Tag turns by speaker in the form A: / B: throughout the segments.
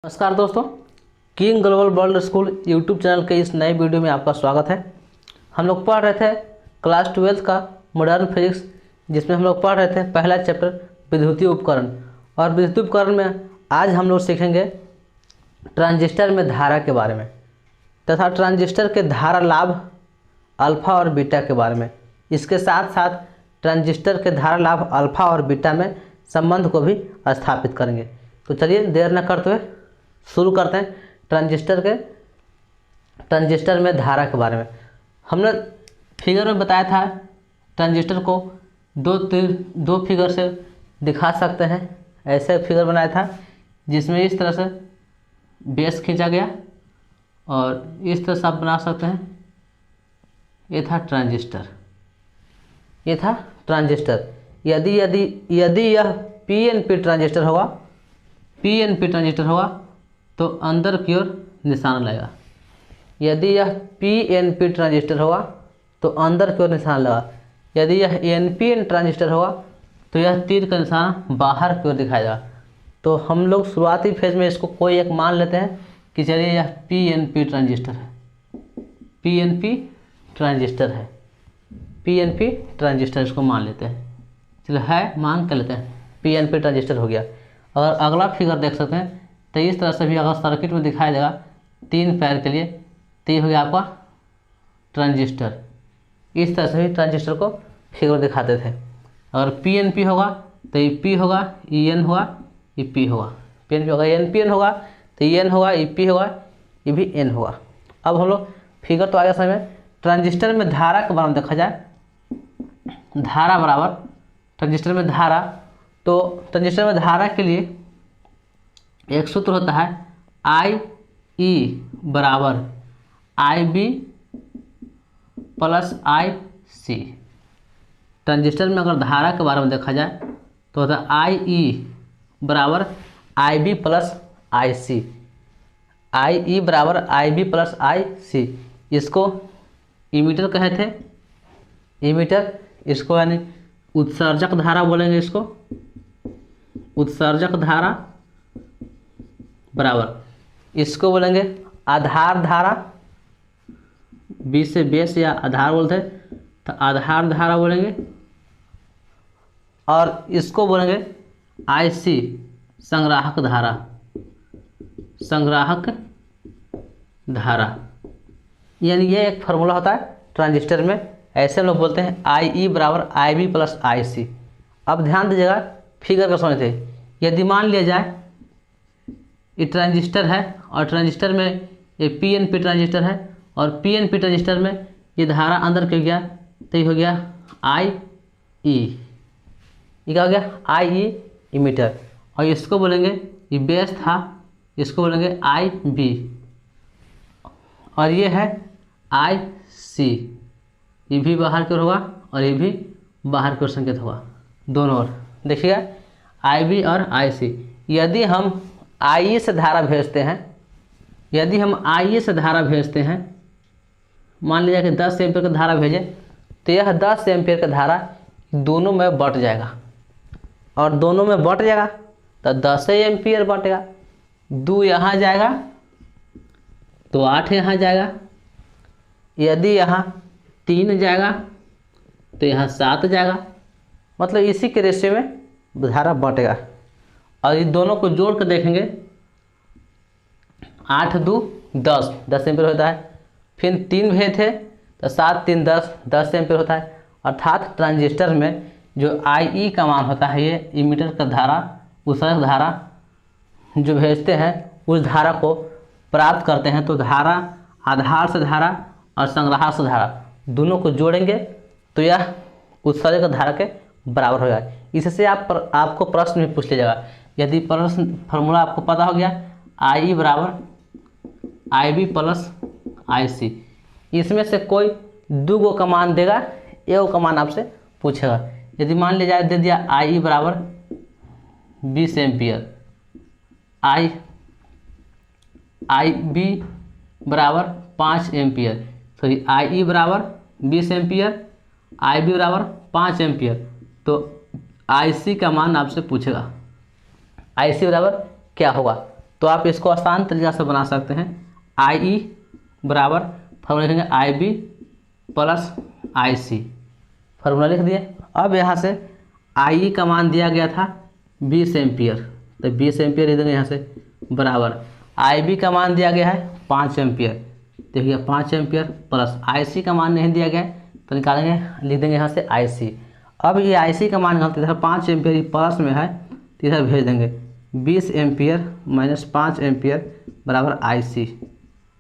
A: नमस्कार दोस्तों, king global world school YouTube channel के इस नए वीडियो में आपका स्वागत है। हम लोग पढ़ रहे थे क्लास 12 का मॉडर्न फिजिक्स, जिसमें हम लोग पढ़ रहे थे पहला चैप्टर विद्युतीय उपकरण। और विद्युतीय उपकरण में आज हम लोग सीखेंगे ट्रांजिस्टर में धारा के बारे में तथा ट्रांजिस्टर के धारा लाभ अल्फ़ा और बीटा के बारे में। इसके साथ साथ ट्रांजिस्टर के धारा लाभ अल्फ़ा और बीटा में संबंध को भी स्थापित करेंगे। तो चलिए देर न करते हुए शुरू करते हैं ट्रांजिस्टर में धारा के बारे में। हमने फिगर में बताया था ट्रांजिस्टर को दो फिगर से दिखा सकते हैं। ऐसे फिगर बनाया था जिसमें इस तरह से बेस खींचा गया और इस तरह से आप बना सकते हैं। ये था ट्रांजिस्टर। यदि यह पीएनपी ट्रांजिस्टर होगा तो अंदर की ओर निशान लगेगा। यदि यह पीएनपी ट्रांजिस्टर होगा तो अंदर की ओर निशान लगा। यदि यह एनपीएन ट्रांजिस्टर होगा तो यह तीर का निशान बाहर की ओर दिखाएगा। तो हम लोग शुरुआती फेज में इसको कोई एक मान लेते हैं कि चलिए यह पीएनपी ट्रांजिस्टर है। पीएनपी ट्रांजिस्टर इसको मान लेते हैं। चलो है मान कर लेते हैं, पीएनपी ट्रांजिस्टर हो गया। अगर अगला फिगर देख सकते हैं तो इस तरह से भी अगर सर्किट में दिखाई देगा 3 पैर के लिए, तो ये हो गया आपका ट्रांजिस्टर। इस तरह से भी ट्रांजिस्टर को फिगर दिखाते थे। अगर पीएनपी होगा तो ये पी होगा, ई एन होगा, ये पी होगा। पीएनपी होगा, एनपीएन होगा तो ई एन होगा, ये पी होगा, ये भी एन होगा। अब हम लोग फिगर तो आगे समझ में। ट्रांजिस्टर में धारा के बारे में देखा जाए, धारा बराबर ट्रांजिस्टर में धारा, तो ट्रांजिस्टर में धारा के लिए एक सूत्र होता है आई ई बराबर आई बी प्लस आई सी। ट्रांजिस्टर में अगर धारा के बारे में देखा जाए तो होता है आई ई बराबर आई बी प्लस आई सी। आई ई बराबर आई बी प्लस आई सी। इसको इमीटर कहे थे, इमीटर। इसको यानी उत्सर्जक धारा बोलेंगे। इसको उत्सर्जक धारा बराबर इसको बोलेंगे आधार धारा। बी से बेस या आधार बोलते हैं तो आधार धारा बोलेंगे। और इसको बोलेंगे आईसी संग्राहक धारा। यानी ये एक फार्मूला होता है ट्रांजिस्टर में। ऐसे हम लोग बोलते हैं आई ई बराबर आई बी प्लस आई सी। अब ध्यान दीजिएगा, फिगर का समझ थे। यदि मान लिया जाए ये ट्रांजिस्टर है और ट्रांजिस्टर में ये पीएनपी ट्रांजिस्टर है और पीएनपी ट्रांजिस्टर में ये धारा अंदर क्यों गया, तो ये हो गया आई ई। ये क्या हो गया, आई ई इमीटर। और इसको बोलेंगे, ये बेस था, इसको बोलेंगे आई बी। और ये है आई सी। ये भी बाहर की ओर होगा और ये भी बाहर की ओर संकेत होगा, दोनों ओर। देखिएगा आई बी और आई सी। यदि हम आई से धारा भेजते हैं, मान लीजिए कि 10 एम्पीयर का धारा भेजें, तो यह 10 एम्पीयर का धारा दोनों में बट जाएगा। और दोनों में बट जाएगा तो 10 एम्पीयर बटेगा। 2 यहाँ जाएगा तो 8 यहाँ जाएगा। यदि यहाँ 3 जाएगा तो यहाँ 7 जाएगा। मतलब इसी के रेशियो में धारा बटेगा। और ये दोनों को जोड़ कर देखेंगे, 8 2 10 एम्पीयर होता है। फिर 3 भेजे थे तो 7 3 10 एम्पीयर होता है। अर्थात ट्रांजिस्टर में जो आई ई का मान होता है, ये इमीटर का धारा, उत्सर्जक धारा जो भेजते हैं उस धारा को प्राप्त करते हैं। तो धारा, आधार से धारा और संग्राहक से धारा दोनों को जोड़ेंगे तो यह उत्सर्जक धारा के बराबर हो जाएगा। इससे आपको प्रश्न भी पूछ लिया जाएगा। यदि प्रश्न फार्मूला आपको पता हो गया, आई ई बराबर आई बी प्लस आई सी, इसमें से कोई 2 का मान देगा, एक का मान आपसे पूछेगा। यदि मान लिया जाए दे दिया आई ई बराबर 20 एम्पियर, आई बी बराबर 5 एम्पियर, सॉरी आई ई बराबर 20 एम्पियर, आई बी बराबर 5 एम्पियर, तो आई सी का मान आपसे पूछेगा। आई सी बराबर क्या होगा, तो आप इसको आसान तरीका से बना सकते हैं। आई ई बराबर फॉर्मूला लिखेंगे आई बी प्लस आई सी, फार्मूला लिख दिए। अब यहाँ से आई ई का मान दिया गया था 20 एम्पियर, तो 20 एम्पियर लिख देंगे यहाँ से, बराबर आई बी का मान दिया गया है 5 एम्पियर, देखिए 5 एम्पियर प्लस आई सी का मान नहीं दिया गया है तो निकालेंगे, लिख देंगे यहाँ से आई सी। अब ये आई सी का मान निकालते इधर 5 एम्पियर प्लस में है तो इधर भेज देंगे 20 एम्पियर माइनस 5 एम्पियर बराबर आई सी,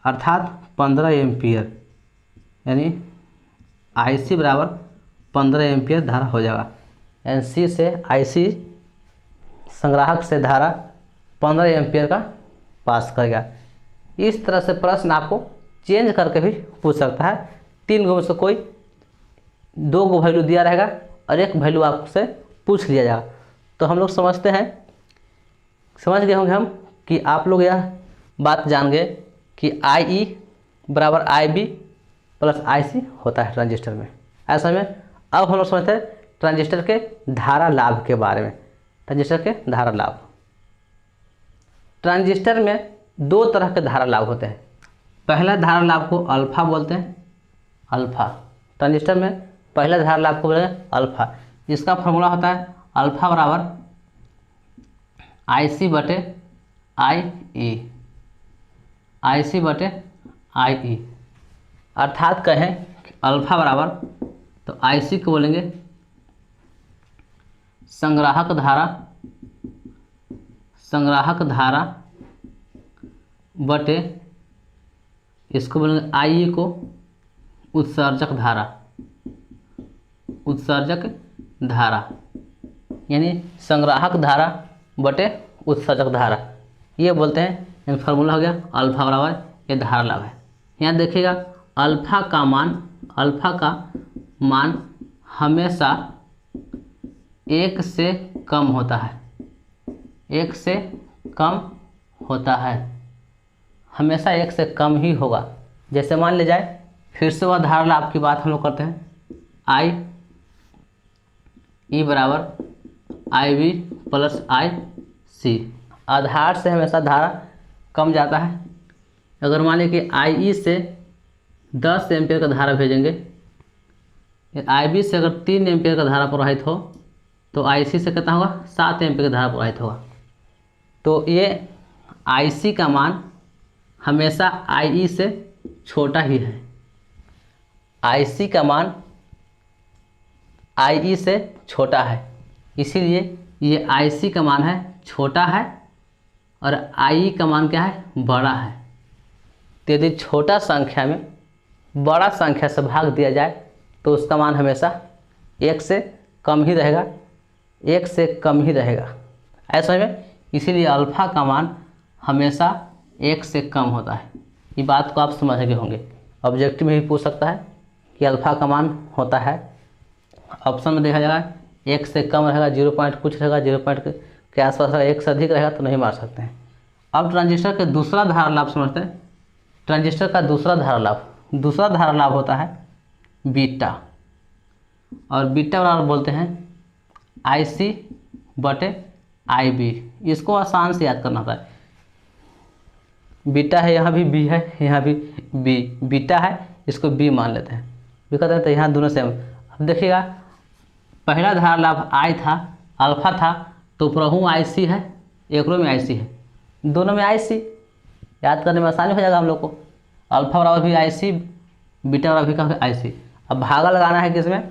A: अर्थात 15 एम्पियर, यानी आई सी बराबर 15 एम्पियर धारा हो जाएगा। यानी सी से आई सी संग्राहक से धारा 15 एम्पियर का पास करेगा। इस तरह से प्रश्न आपको चेंज करके भी पूछ सकता है। 3 गो में से कोई 2 गो वैल्यू दिया रहेगा और एक वैल्यू आपसे पूछ लिया जाएगा। तो हम लोग समझते हैं, समझ गए होंगे हम कि आप लोग यह बात जान गए कि आई ई बराबर आई बी प्लस आई सी होता है ट्रांजिस्टर में। ऐसा में अब हम लोग समझते हैं ट्रांजिस्टर के धारा लाभ के बारे में। ट्रांजिस्टर के धारा लाभ, ट्रांजिस्टर में 2 तरह के धारा लाभ होते हैं। पहला धारा लाभ को अल्फा बोलते हैं, अल्फा। ट्रांजिस्टर में पहला धारा लाभ को बोलेंगे अल्फा। इसका फॉर्मूला होता है अल्फा बराबर आई सी बटे आई ई, आई सी बटे आई ई, अर्थात कहें कि अल्फा बराबर, तो आई सी को बोलेंगे संग्राहक धारा, संग्राहक धारा बटे, इसको बोलेंगे आई ई को उत्सर्जक धारा, उत्सर्जक धारा, यानी संग्राहक धारा बटे उत्सर्जक धारा, ये बोलते हैं। यानी फार्मूला हो गया अल्फा बराबर, ये धारा लाभ है। यहाँ देखिएगा अल्फा का मान, अल्फा का मान हमेशा 1 से कम होता है, 1 से कम होता है, हमेशा 1 से कम ही होगा। जैसे मान ले जाए, फिर से वह धारा लाभ की बात हम लोग करते हैं, आई ई बराबर आई बी प्लस आई सी। आधार से हमेशा धारा कम जाता है। अगर मान लीजिए कि आई ई से 10 एम्पियर का धारा भेजेंगे, आई बी से अगर 3 एम्पियर का धारा प्रवाहित हो तो आई सी से कितना होगा, 7 एम्पियर का धारा प्रवाहित होगा। तो ये आई सी का मान हमेशा आई ई से छोटा ही है, आई सी का मान आई ई से छोटा है, इसीलिए ये आई सी का मान है छोटा है और आई ई का मान क्या है, बड़ा है। तो यदि छोटा संख्या में बड़ा संख्या से भाग दिया जाए तो उसका मान हमेशा 1 से कम ही रहेगा, 1 से कम ही रहेगा, ऐसा में। इसीलिए अल्फा का मान हमेशा 1 से कम होता है। ये बात को आप समझ गए होंगे। ऑब्जेक्टिव में भी पूछ सकता है कि अल्फा का मान होता है, ऑप्शन में देखा जाएगा 1 से कम रहेगा, 0 पॉइंट कुछ रहेगा, 0 पॉइंट के आसपास रहेगा, 1 से अधिक रहेगा तो नहीं मार सकते हैं। अब ट्रांजिस्टर के दूसरा धारा लाभ समझते हैं। ट्रांजिस्टर का दूसरा धारा लाभ, दूसरा धारा लाभ होता है बीटा, और बीटा बराबर बोलते हैं आई सी बटे आई बी। इसको आसान से याद करना होता है। बीटा है, यहाँ भी बी है, यहाँ भी बी, बीटा है, इसको बी मान लेते हैं, बी कहते हैं, तो यहाँ दोनों सेम। अब देखिएगा पहला धारा लाभ आई था, अल्फा था, तो प्रभु आई सी है, एक रो में आई सी है, दोनों में आई सी, याद करने में आसानी हो जाएगा हम लोग को। अल्फा बराबर भी आई सी, बीटा बराबर भी कहा आई सी। अब भागा लगाना है किसमें,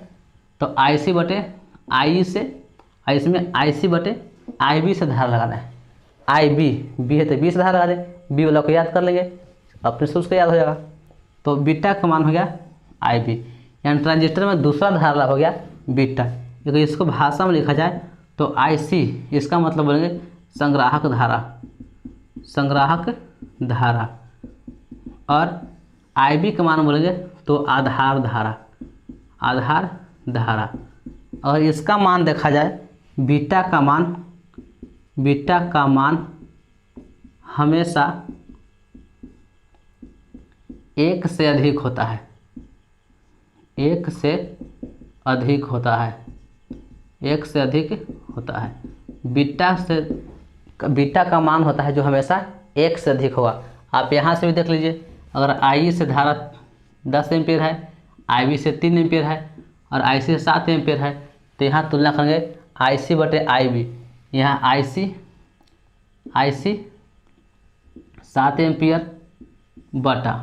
A: तो आई सी बटे आई से, इसमें आई सी बटे आई बी से धारा लगाना है। आई बी, बी है तो बी से धारा लगा दें, बी वाला को याद कर लेंगे, अपने से उसको याद हो जाएगा। तो बीटा का मान हो गया आई बी, यानी ट्रांजिस्टर में दूसरा धारा लाभ हो गया बीटा। अगर इसको भाषा में लिखा जाए तो आई सी, इसका मतलब बोलेंगे संग्राहक धारा, संग्राहक धारा, और आई बी का मान बोलेंगे तो आधार धारा, आधार धारा। और इसका मान देखा जाए, बीटा का मान, बीटा का मान हमेशा 1 से अधिक होता है, 1 से अधिक होता है, 1 से अधिक होता है। बीटा से, बीटा का मान होता है जो हमेशा एक से अधिक होगा। आप यहाँ से भी देख लीजिए, अगर आई से धारा 10 एम्पियर है, आई बी से 3 एम्पियर है और आई सी से 7 एम्पियर है, तो यहाँ तुलना करेंगे आई सी बटे आई बी। यहाँ आई सी 7 एम्पियर बटा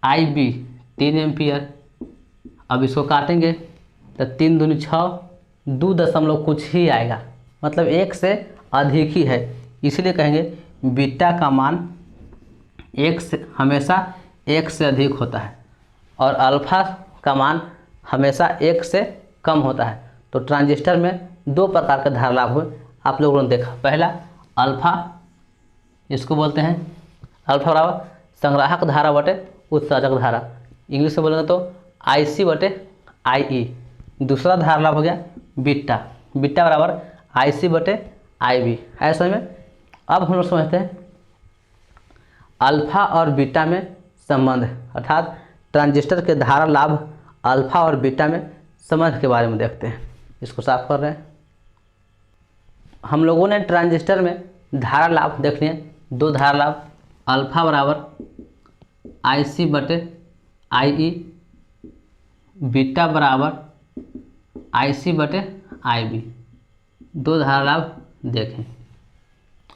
A: आई बी 3 एम्पियर। अब इसको काटेंगे तो 3 दूनी 6, 2 दशमलव कुछ ही आएगा, मतलब एक से अधिक ही है। इसलिए कहेंगे बीटा का मान एक से हमेशा एक से अधिक होता है और अल्फा का मान हमेशा एक से कम होता है। तो ट्रांजिस्टर में 2 प्रकार के धारा लाभ हुए, आप लोगों ने देखा। पहला अल्फा, इसको बोलते हैं अल्फा बराबर संग्राहक धारा बटे उत्सर्जक धारा, इंग्लिश में बोलेंगे तो आई सी बटे आई ई। दूसरा धारा लाभ हो गया बीटा, बीटा बराबर आई सी बटे आई बी। ऐसे में अब हम लोग समझते हैं अल्फा और बीटा में संबंध, अर्थात ट्रांजिस्टर के धारा लाभ अल्फा और बीटा में संबंध के बारे में देखते हैं। इसको साफ कर रहे हैं। हम लोगों ने ट्रांजिस्टर में धारा लाभ देख लिए, 2 धारा लाभ, अल्फा बराबर आई सी बटे आई ई, बीटा बराबर आई सी बटे आई बी। 2 धारा लाभ देखें।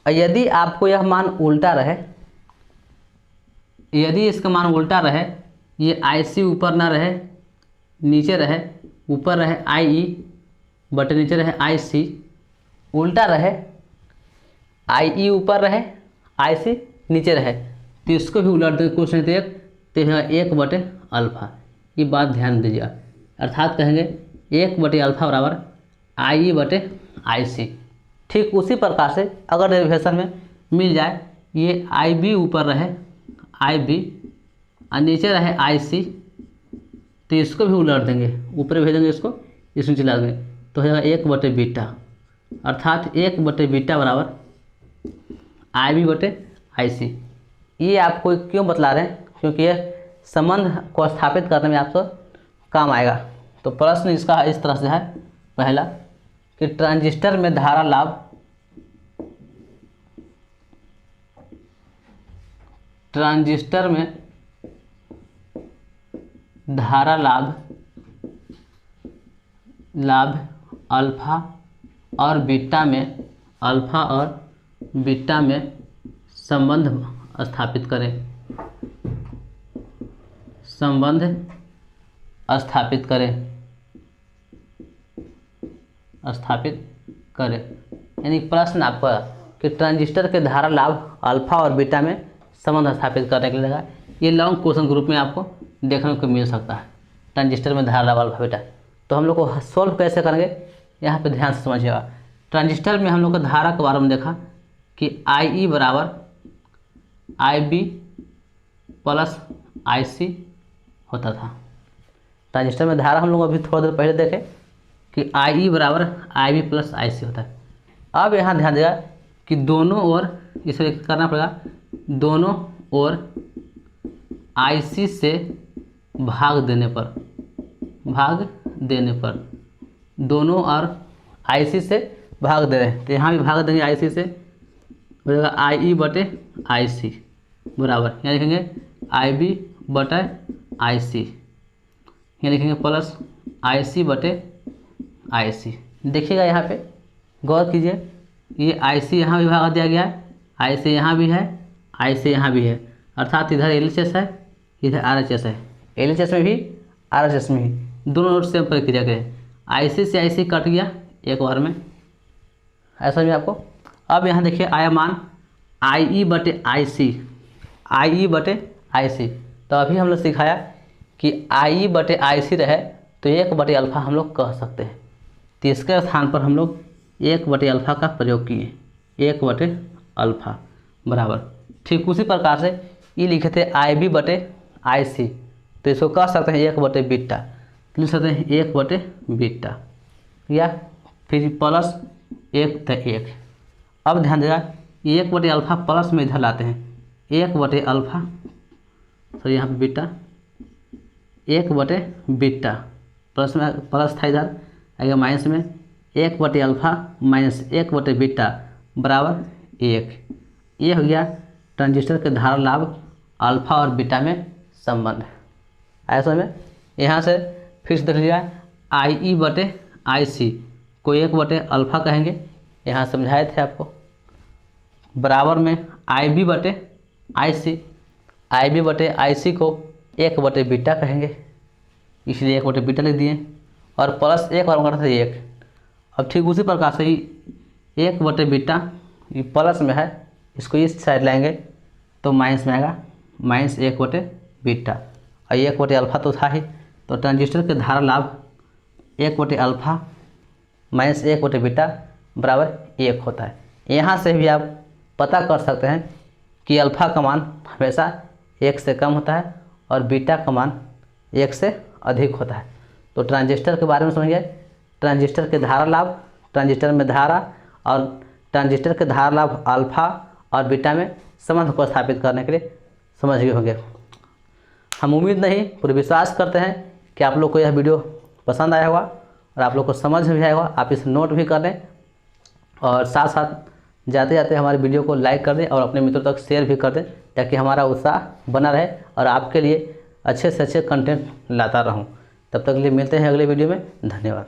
A: और यदि आपको यह मान उल्टा रहे, यदि इसका मान उल्टा रहे, ये आई सी ऊपर ना रहे नीचे रहे, ऊपर रहे आई ई बटे नीचे रहे आई सी, उल्टा रहे आई ई ऊपर रहे आई सी नीचे रहे, तो इसको भी उलट दे क्वेश्चन तो यह 1 बटे अल्फा। ये बात ध्यान दीजिएगा, अर्थात कहेंगे 1 बटे अल्फा बराबर आई ई बटे आई सी। ठीक उसी प्रकार से अगर डेरिवेशन में मिल जाए, ये आई बी ऊपर रहे आई बी और नीचे रहे आई सी, तो इसको भी उलट देंगे, ऊपर भेजेंगे इसको, इसमें चला देंगे, तो होगा 1 बटे बीटा, अर्थात 1 बटे बीटा बराबर आई बी बटे आई सी। ये आपको क्यों बतला रहे हैं? क्योंकि यह संबंध को स्थापित करने में आपको काम आएगा। तो प्रश्न इसका इस तरह से है, पहला कि ट्रांजिस्टर में धारा लाभ, ट्रांजिस्टर में धारा लाभ अल्फा और बीटा में, अल्फा और बीटा में संबंध स्थापित करें, संबंध स्थापित करें। यानी प्रश्न आपका कि ट्रांजिस्टर के धारा लाभ अल्फा और बीटा में संबंध स्थापित करने के लिए लगा। ये लॉन्ग क्वेश्चन ग्रुप में आपको देखने को मिल सकता है, ट्रांजिस्टर में धारा लाभ अल्फा बीटा। तो हम लोग को सॉल्व कैसे करेंगे, यहाँ पे ध्यान से समझिएगा। ट्रांजिस्टर में हम लोग को धारा के बारे में देखा कि आई ई बराबर आई बी प्लस आई सी होता था। ट्रांजिस्टर में धारा हम लोग अभी थोड़ा देर पहले देखे कि आई ई बराबर आई बी प्लस आई सी होता है। अब यहाँ ध्यान देगा कि दोनों ओर इसे करना पड़ेगा, दोनों ओर आई सी से भाग देने पर, दोनों और आई सी से भाग दे रहे हैं, तो यहाँ भी भाग देंगे आई सी से, हो जाएगा आई ई बटे आई सी बराबर, यहाँ लिखेंगे आई बी बटे आई सी, यहाँ लिखेंगे प्लस आई सी बटे आई सी। देखिएगा यहाँ पे गौर कीजिए, ये आई सी यहाँ भी भाग दिया गया है, आई सी यहाँ भी है, आई सी यहाँ भी है, अर्थात इधर एल एच एस है, इधर आर एच एस है, एल एच एस में भी आर एच एस में भी दोनों नोट सेम प्रक्रिया के हैं। आई सी से आई सी कट गया एक बार में, ऐसा भी आपको। अब यहाँ देखिए आया मान आई ई बटे आई सी, आई ई बटे आई सी। तो अभी हम लोग सिखाया कि आई ई बटे आई सी रहे तो 1 बटे अल्फा हम लोग कह सकते हैं, तो इसके स्थान पर हम लोग 1 बटे अल्फा का प्रयोग किए, 1 बटे अल्फा बराबर। ठीक उसी प्रकार से ये लिखे थे आई बी बटे आई सी, तो इसको कह सकते हैं 1 बटे बीटा, लिख सकते हैं 1 बटे बीटा, या फिर प्लस 1 तो 1। अब ध्यान देगा 1 बटे अल्फा प्लस में इधर लाते हैं, 1 बटे अल्फा, सॉरी यहाँ पे बीटा, 1 बटे बीटा, प्लस में प्लस था इधर आएगा माइनस में, 1 बटे अल्फा माइनस 1 बटे बीटा बराबर 1। ये हो गया ट्रांजिस्टर के धारा लाभ अल्फा और बीटा में संबंध। ऐसा में यहाँ से फिर से देख लीजिए आई बटे आई सी को 1/अल्फा कहेंगे, यहाँ समझाए थे आपको, बराबर में आई बी बटे आई सी को 1/बीटा कहेंगे, इसलिए 1/बीटा लिख दिए, और प्लस 1 और अंगूठा से 1। अब ठीक उसी प्रकार से ही 1/बीटा ये प्लस में है, इसको इस साइड लाएंगे तो माइनस में आएगा, -1/बीटा, और 1/अल्फा तो था ही, तो ट्रांजिस्टर के धारा लाभ 1/अल्फा माइनस 1/बीटा बराबर 1 होता है। यहाँ से भी आप पता कर सकते हैं कि अल्फा का मान हमेशा 1 से कम होता है और बीटा का मान 1 से अधिक होता है। तो ट्रांजिस्टर के बारे में समझिए, ट्रांजिस्टर के धारा लाभ, ट्रांजिस्टर में धारा और ट्रांजिस्टर के धारा लाभ अल्फा और बीटा में संबंध को स्थापित करने के लिए समझ गए होंगे। हम उम्मीद नहीं पूरे विश्वास करते हैं कि आप लोग को यह वीडियो पसंद आया होगा और आप लोग को समझ में भी आया होगा। आप इसे नोट भी कर लें और साथ साथ जाते जाते हमारे वीडियो को लाइक कर दें और अपने मित्रों तक शेयर भी कर दें, ताकि हमारा उत्साह बना रहे और आपके लिए अच्छे से अच्छे कंटेंट लाता रहूं। तब तक के लिए मिलते हैं अगले वीडियो में। धन्यवाद।